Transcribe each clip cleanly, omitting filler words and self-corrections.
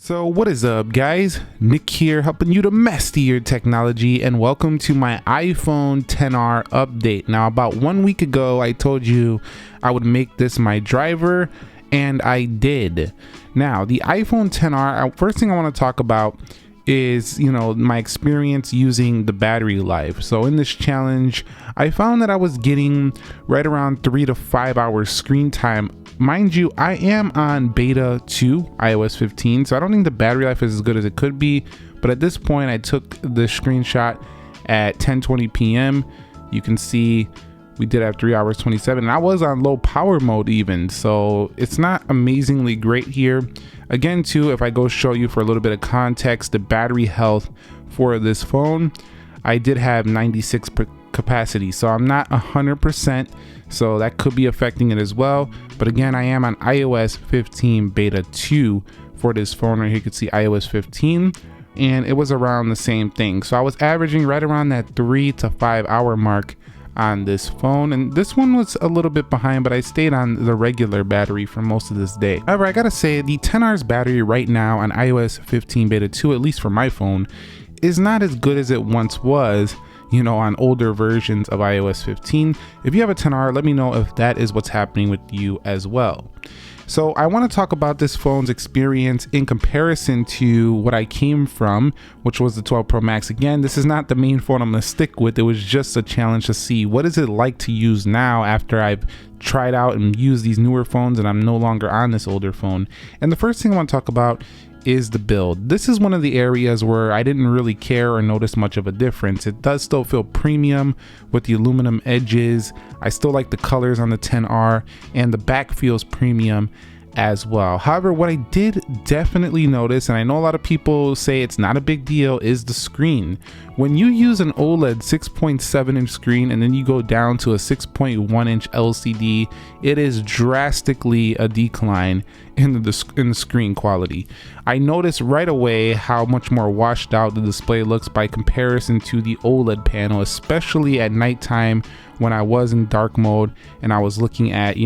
So what is up, guys? Nick here, helping you to master your technology, and welcome to my iPhone XR update. Now, about 1 week ago, I told you I would make this my driver, and I did. Now, the iPhone XR, first thing I want to talk about is, my experience using the battery life. So in this challenge, I found that I was getting right around 3 to 5 hours screen time. Mind you, I am on beta 2 iOS 15, so I don't think the battery life is as good as it could be, but at this point I took the screenshot at 10:20 p.m. You can see we did have 3 hours 27, and I was on low power mode even, so it's not amazingly great here. Again, too, if I go show you for a little bit of context, the battery health for this phone, I did have 96 capacity, so I'm not 100%, so that could be affecting it as well. But again, I am on iOS 15 beta 2 for this phone. Right here you can see iOS 15, and it was around the same thing, so I was averaging right around that 3 to 5 hour mark on this phone, and this one was a little bit behind, but I stayed on the regular battery for most of this day. However, I gotta say, the XR's battery right now on iOS 15 beta 2, at least for my phone, is not as good as it once was, on older versions of iOS 15. If you have a XR, let me know if that is what's happening with you as well. So I want to talk about this phone's experience in comparison to what I came from, which was the 12 Pro Max. Again, this is not the main phone I'm going to stick with. It was just a challenge to see what is it like to use now after I've tried out and used these newer phones and I'm no longer on this older phone. And the first thing I want to talk about is the build. This is one of the areas where I didn't really care or notice much of a difference. It does still feel premium with the aluminum edges. I still like the colors on the XR, and the back feels premium as well. However, what I did definitely notice, and I know a lot of people say it's not a big deal, is the screen. When you use an OLED 6.7 inch screen and then you go down to a 6.1 inch LCD, it is drastically a decline in the screen quality. I noticed right away how much more washed out the display looks by comparison to the OLED panel, especially at nighttime when I was in dark mode and I was looking at,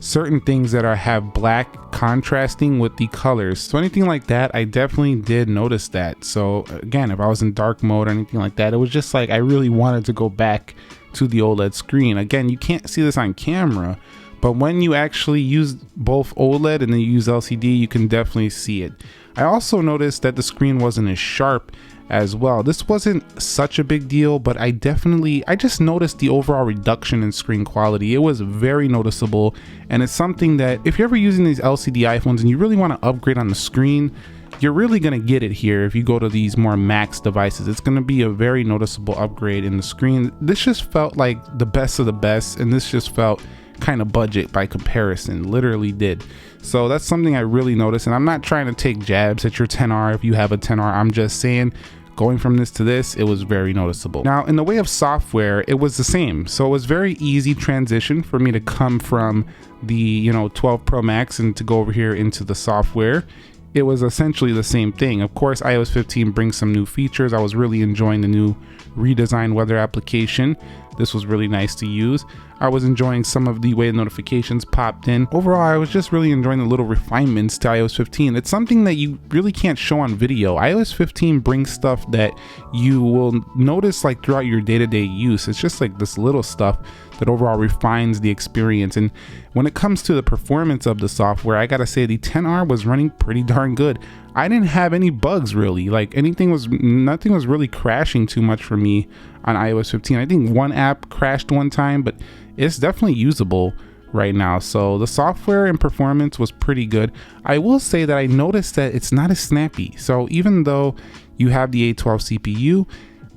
certain things that have black contrasting with the colors. So anything like that, I definitely did notice that. So again, if I was in dark mode or anything like that, it was just like I really wanted to go back to the OLED screen. Again, you can't see this on camera, but when you actually use both OLED and then you use LCD, you can definitely see it. I also noticed that the screen wasn't as sharp as well. This wasn't such a big deal, but I just noticed the overall reduction in screen quality. It was very noticeable, and it's something that if you're ever using these LCD iPhones and you really want to upgrade on the screen, you're really going to get it here. If you go to these more max devices, it's going to be a very noticeable upgrade in the screen. This just felt like the best of the best, and this just felt kind of budget by comparison, literally did. So that's something I really noticed, and I'm not trying to take jabs at your XR if you have a XR. I'm just saying, going from this to this, it was very noticeable. Now, in the way of software, it was the same. So it was very easy transition for me to come from the 12 Pro Max and to go over here into the software. It was essentially the same thing. Of course, iOS 15 brings some new features. I was really enjoying the new redesigned weather application. This was really nice to use. I was enjoying some of the way the notifications popped in. Overall, I was just really enjoying the little refinements to iOS 15. It's something that you really can't show on video. iOS 15 brings stuff that you will notice like throughout your day-to-day use. It's just like this little stuff that overall refines the experience. And when it comes to the performance of the software, I gotta say the XR was running pretty darn good. I didn't have any bugs really. Nothing was really crashing too much for me on iOS 15. I think one app crashed one time, but it's definitely usable right now. So the software and performance was pretty good. I will say that I noticed that it's not as snappy. So even though you have the A12 CPU,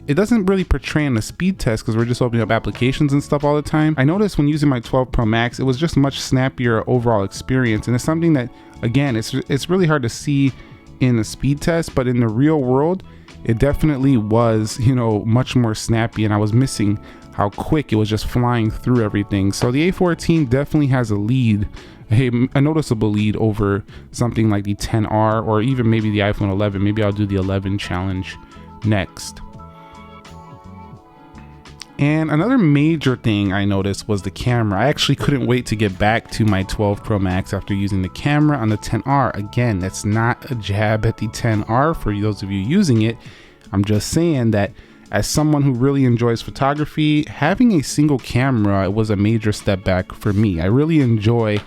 it doesn't really portray in the speed test because we're just opening up applications and stuff all the time. I noticed when using my 12 Pro Max, it was just much snappier overall experience. And it's something that, again, it's really hard to see in the speed test, but in the real world, it definitely was, much more snappy, and I was missing how quick it was just flying through everything. So the A14 definitely has a lead, a noticeable lead over something like the XR or even maybe the iPhone 11. Maybe I'll do the 11 challenge next. And another major thing I noticed was the camera. I actually couldn't wait to get back to my 12 Pro Max after using the camera on the 10R. Again, that's not a jab at the 10R for those of you using it. I'm just saying that as someone who really enjoys photography, having a single camera was a major step back for me. I really enjoy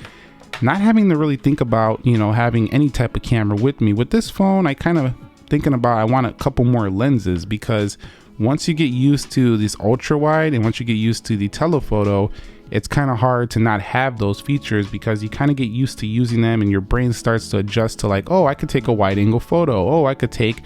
not having to really think about, having any type of camera with me. With this phone, I kind of thinking about I want a couple more lenses, because once you get used to this ultra wide and once you get used to the telephoto, it's kind of hard to not have those features, because you kind of get used to using them and your brain starts to adjust to like, oh, I could take a wide angle photo. Oh, I could take,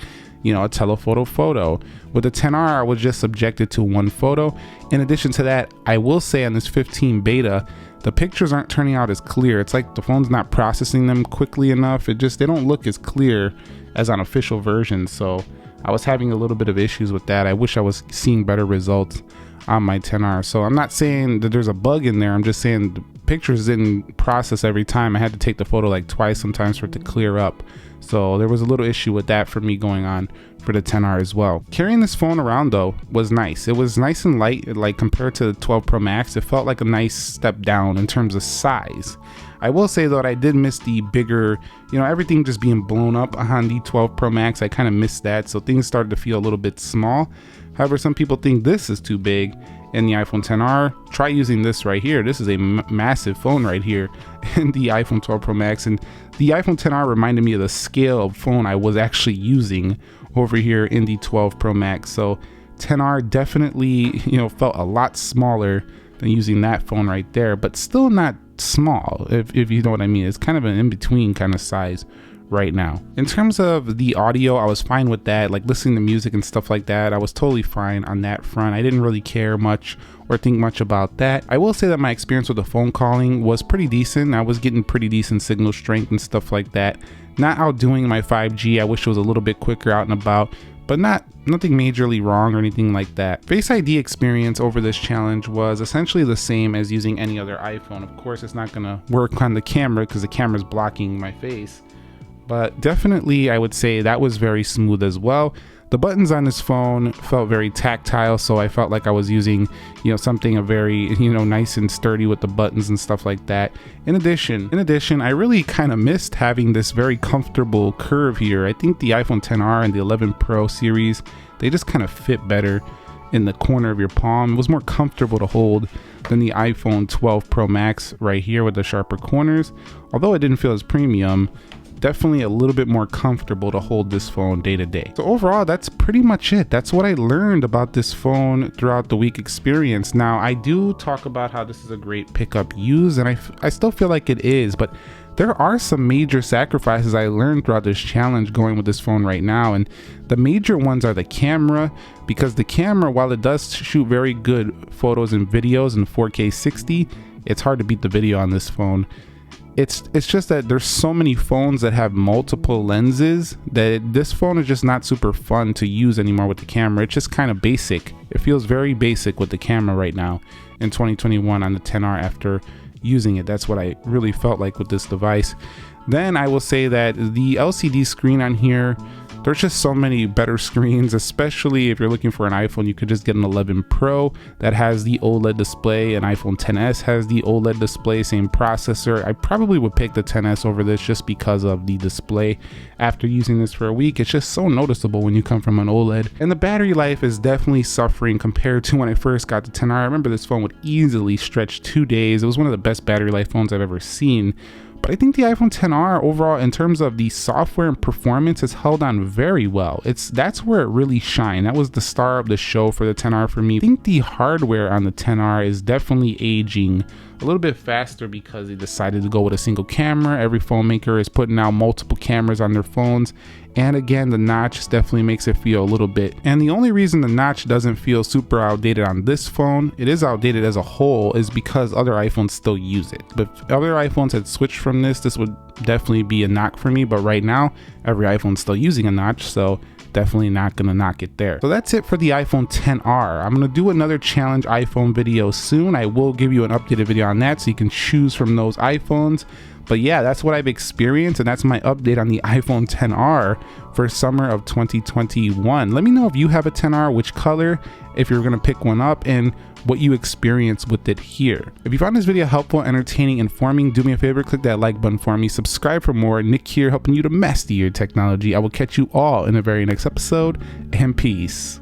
a telephoto photo. With the 10R, I was just subjected to one photo. In addition to that, I will say on this 15 beta, the pictures aren't turning out as clear. It's like the phone's not processing them quickly enough. They don't look as clear as on official versions. So I was having a little bit of issues with that. I wish I was seeing better results on my 10R. So I'm not saying that there's a bug in there. I'm just saying the pictures didn't process every time. I had to take the photo like twice sometimes for it to clear up. So there was a little issue with that for me going on for the 10R as well. Carrying this phone around though was nice. It was nice and light, like compared to the 12 Pro Max. It felt like a nice step down in terms of size. I will say though, that I did miss the bigger, everything just being blown up on the 12 Pro Max. I kind of missed that. So things started to feel a little bit small. However, some people think this is too big in the iPhone 10R. Try using this right here. This is a massive phone right here in the iPhone 12 Pro Max. And the iPhone 10R reminded me of the scale of phone I was actually using over here in the 12 Pro Max. So 10R definitely, felt a lot smaller than using that phone right there, but still not small, if you know what I mean. It's kind of an in-between kind of size right now. In terms of the audio, I was fine with that, like listening to music and stuff like that. I was totally fine on that front. I didn't really care much or think much about that. I will say that my experience with the phone calling was pretty decent. I was getting pretty decent signal strength and stuff like that. Not outdoing my 5G. I wish it was a little bit quicker out and about, but nothing majorly wrong or anything like that. Face ID experience over this challenge was essentially the same as using any other iPhone. Of course, it's not gonna work on the camera because the camera's blocking my face, but definitely I would say that was very smooth as well. The buttons on this phone felt very tactile, so I felt like I was using, something very, nice and sturdy with the buttons and stuff like that. In addition, I really kind of missed having this very comfortable curve here. I think the iPhone 10R and the 11 Pro series, they just kind of fit better in the corner of your palm. It was more comfortable to hold than the iPhone 12 Pro Max right here with the sharper corners. Although it didn't feel as premium, definitely a little bit more comfortable to hold this phone day to day. So overall, that's pretty much it. That's what I learned about this phone throughout the week experience. Now, I do talk about how this is a great pickup use, and I still feel like it is, but there are some major sacrifices I learned throughout this challenge going with this phone right now. And the major ones are the camera, because the camera, while it does shoot very good photos and videos in 4K 60, it's hard to beat the video on this phone. It's just that there's so many phones that have multiple lenses that this phone is just not super fun to use anymore with the camera. It's just kind of basic. It feels very basic with the camera right now in 2021 on the 10R after using it. That's what I really felt like with this device. Then I will say that the LCD screen on here, there's just so many better screens, especially if you're looking for an iPhone. You could just get an 11 Pro that has the OLED display. An iPhone XS has the OLED display, same processor. I probably would pick the XS over this just because of the display. After using this for a week, it's just so noticeable when you come from an OLED. And the battery life is definitely suffering compared to when I first got the 10R. I remember this phone would easily stretch 2 days. It was one of the best battery life phones I've ever seen. But I think the iPhone XR overall, in terms of the software and performance, has held on very well. That's where it really shined. That was the star of the show for the XR for me. I think the hardware on the XR is definitely aging a little bit faster because they decided to go with a single camera. Every phone maker is putting out multiple cameras on their phones. And again, the notch definitely makes it feel a little bit. And the only reason the notch doesn't feel super outdated on this phone, it is outdated as a whole, is because other iPhones still use it. But if other iPhones had switched from this would definitely be a knock for me. But right now, every iPhone's still using a notch, so definitely not gonna knock it there. So that's it for the iPhone XR. I'm gonna do another challenge iPhone video soon. I will give you an updated video on that so you can choose from those iPhones. But yeah, that's what I've experienced, and that's my update on the iPhone XR for summer of 2021. Let me know if you have a XR, which color, if you're gonna pick one up, and what you experience with it here. If you found this video helpful, entertaining, informing, do me a favor, click that like button for me, subscribe for more. Nick here, helping you to master your technology. I will catch you all in the very next episode, and peace.